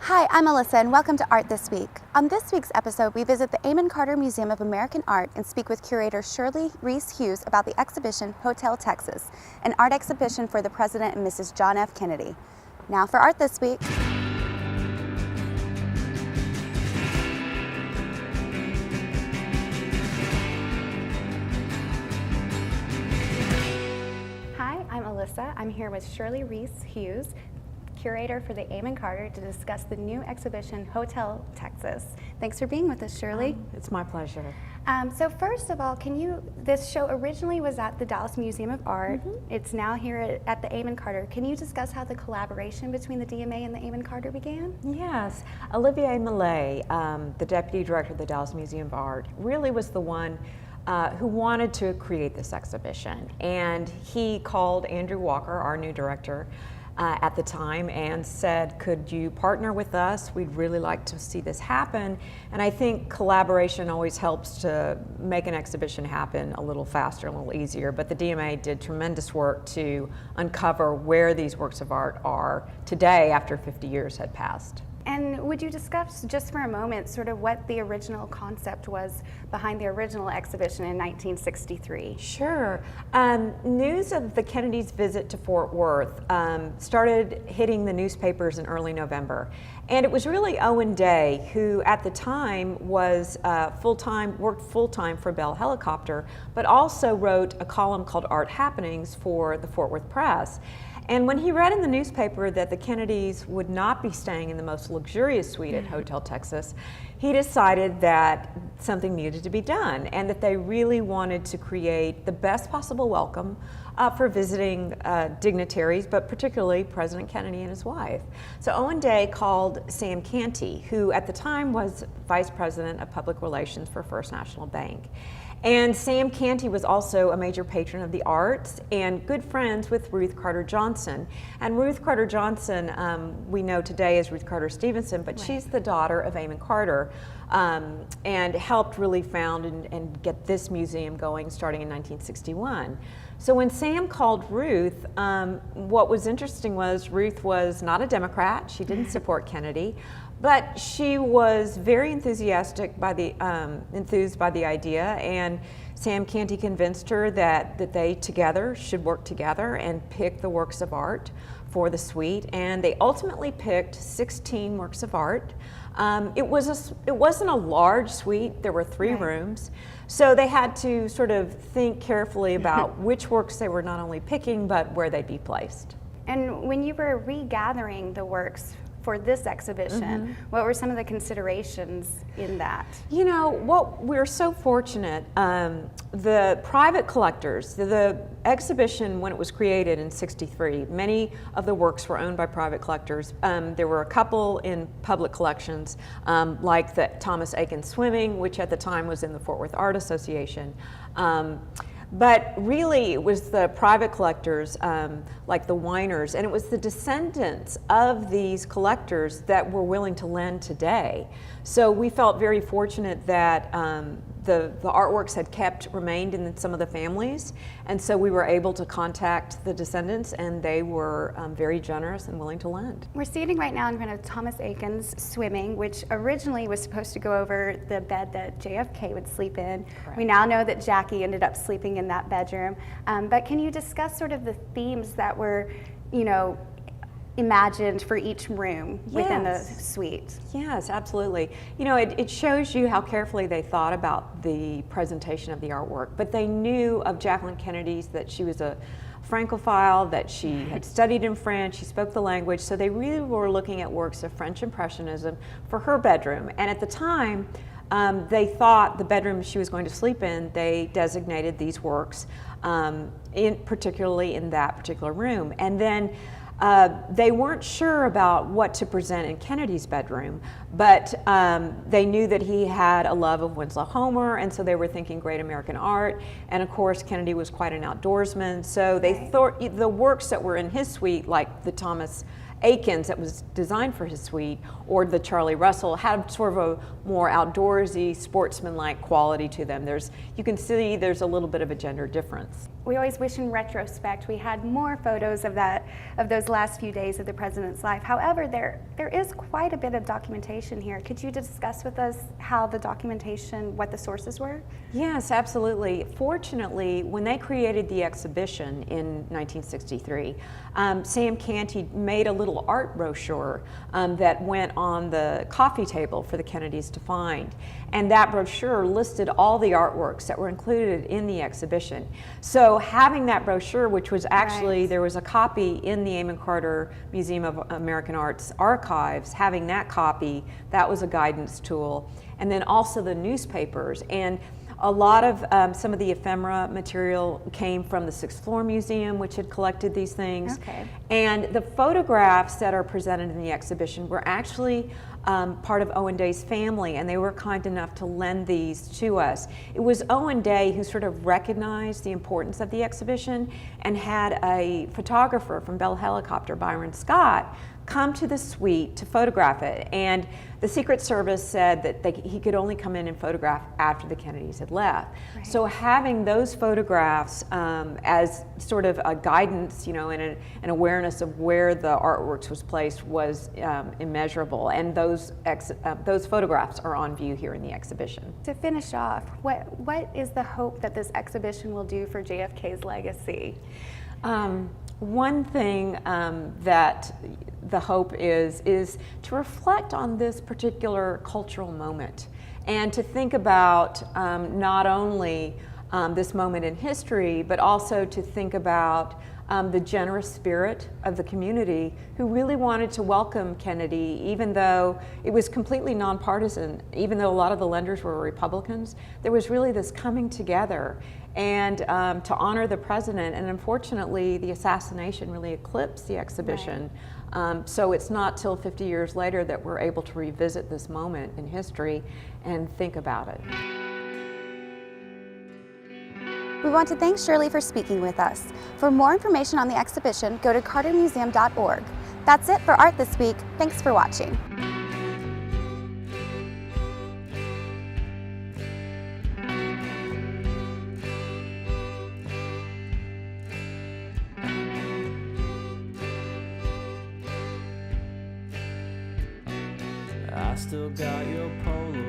Hi, I'm Alyssa and welcome to Art This Week. On this week's episode, we visit the Amon Museum of American Art and speak with curator Shirley Reece-Hughes about the exhibition Hotel Texas, an art exhibition for the President and Mrs. John F. Kennedy. Now for Art This Week. Hi, I'm Alyssa. I'm here with Shirley Reece-Hughes, curator for the Amon Carter, to discuss the new exhibition Hotel Texas. Thanks for being with us, Shirley. It's my pleasure. So first of all, this show originally was at the Dallas Museum of Art. It's now here at the Amon Carter. Can you discuss how the collaboration between the DMA and the Amon Carter began? Yes, Olivier Millet, the deputy director of the Dallas Museum of Art, really was the one who wanted to create this exhibition. And he called Andrew Walker, our new director, at the time, and said, could you partner with us? We'd really like to see this happen. And I think collaboration always helps to make an exhibition happen a little faster, a little easier. But the DMA did tremendous work to uncover where these works of art are today after 50 years had passed. And would you discuss just for a moment sort of what the original concept was behind the original exhibition in 1963? Sure. News of the Kennedys' visit to Fort Worth started hitting the newspapers in early November. And it was really Owen Day, who at the time was worked full-time for Bell Helicopter, but also wrote a column called Art Happenings for the Fort Worth Press. And when he read in the newspaper that the Kennedys would not be staying in the most luxurious suite at Hotel Texas, he decided that something needed to be done and that they really wanted to create the best possible welcome for visiting dignitaries, but particularly President Kennedy and his wife. So Owen Day called Sam Canty, who at the time was Vice President of Public Relations for First National Bank. And Sam Canty was also a major patron of the arts and good friends with Ruth Carter Johnson. And Ruth Carter Johnson, we know today as Ruth Carter Stevenson, but she's the daughter of Amon Carter, and helped really found and get this museum going starting in 1961. So when Sam called Ruth, what was interesting was Ruth was not a Democrat. She didn't support Kennedy. But she was very enthused by the idea, and Sam Canty convinced her that they together should work together and pick the works of art for the suite. And they ultimately picked 16 works of art. It wasn't a large suite. There were 3 rooms. So they had to sort of think carefully about which works they were not only picking, but where they'd be placed. And when you were regathering the works for this exhibition, what were some of the considerations in that? You know, we're so fortunate, the private collectors, the exhibition when it was created in '63, many of the works were owned by private collectors. There were a couple in public collections, like the Thomas Eakins Swimming, which at the time was in the Fort Worth Art Association. But really, it was the private collectors, like the Weiners, and it was the descendants of these collectors that were willing to lend today. So we felt very fortunate that the artworks had remained in some of the families, and so we were able to contact the descendants, and they were very generous and willing to lend. We're standing right now in front of Thomas Eakins Swimming, which originally was supposed to go over the bed that JFK would sleep in. Correct. We now know that Jackie ended up sleeping in that bedroom. But can you discuss sort of the themes that were, imagined for each room within the suite? Yes, absolutely. You know, it shows you how carefully they thought about the presentation of the artwork, but they knew of Jacqueline Kennedy's that she was a Francophile, that she had studied in French, she spoke the language, so they really were looking at works of French Impressionism for her bedroom. And at the time, they thought the bedroom she was going to sleep in, they designated these works, particularly in that particular room. And then they weren't sure about what to present in Kennedy's bedroom, but they knew that he had a love of Winslow Homer, and so they were thinking great American art. And of course, Kennedy was quite an outdoorsman, so they thought the works that were in his suite, like the Thomas Eakins that was designed for his suite, or the Charlie Russell, had sort of a more outdoorsy, sportsman-like quality to them. You can see there's a little bit of a gender difference. we always wish in retrospect we had more photos of those last few days of the president's life. However, there is quite a bit of documentation here. Could you discuss with us how the documentation, what the sources were? Yes, absolutely. Fortunately, when they created the exhibition in 1963, Sam Canty made a little art brochure that went on the coffee table for the Kennedys to find. And that brochure listed all the artworks that were included in the exhibition. So having that brochure, which was actually, right. There was a copy in the Amon Carter Museum of American Art's archives, having that copy, that was a guidance tool. And then also the newspapers. And a lot of some of the ephemera material came from the Sixth Floor Museum, which had collected these things. Okay. And the photographs that are presented in the exhibition were actually part of Owen Day's family, and they were kind enough to lend these to us. It was Owen Day who sort of recognized the importance of the exhibition and had a photographer from Bell Helicopter, Byron Scott, come to the suite to photograph it. And the Secret Service said that he could only come in and photograph after the Kennedys had left. Right. So having those photographs as sort of a guidance, and an awareness of where the artworks was placed was immeasurable. And those photographs are on view here in the exhibition. To finish off, what is the hope that this exhibition will do for JFK's legacy? One thing that the hope is to reflect on this particular cultural moment and to think about not only this moment in history, but also to think about the generous spirit of the community who really wanted to welcome Kennedy, even though it was completely nonpartisan, even though a lot of the lenders were Republicans. There was really this coming together and to honor the president, and unfortunately the assassination really eclipsed the exhibition. Right. So it's not till 50 years later that we're able to revisit this moment in history and think about it. We want to thank Shirley for speaking with us. For more information on the exhibition, go to cartermuseum.org. That's it for Art This Week. Thanks for watching. I still got your Polaroid.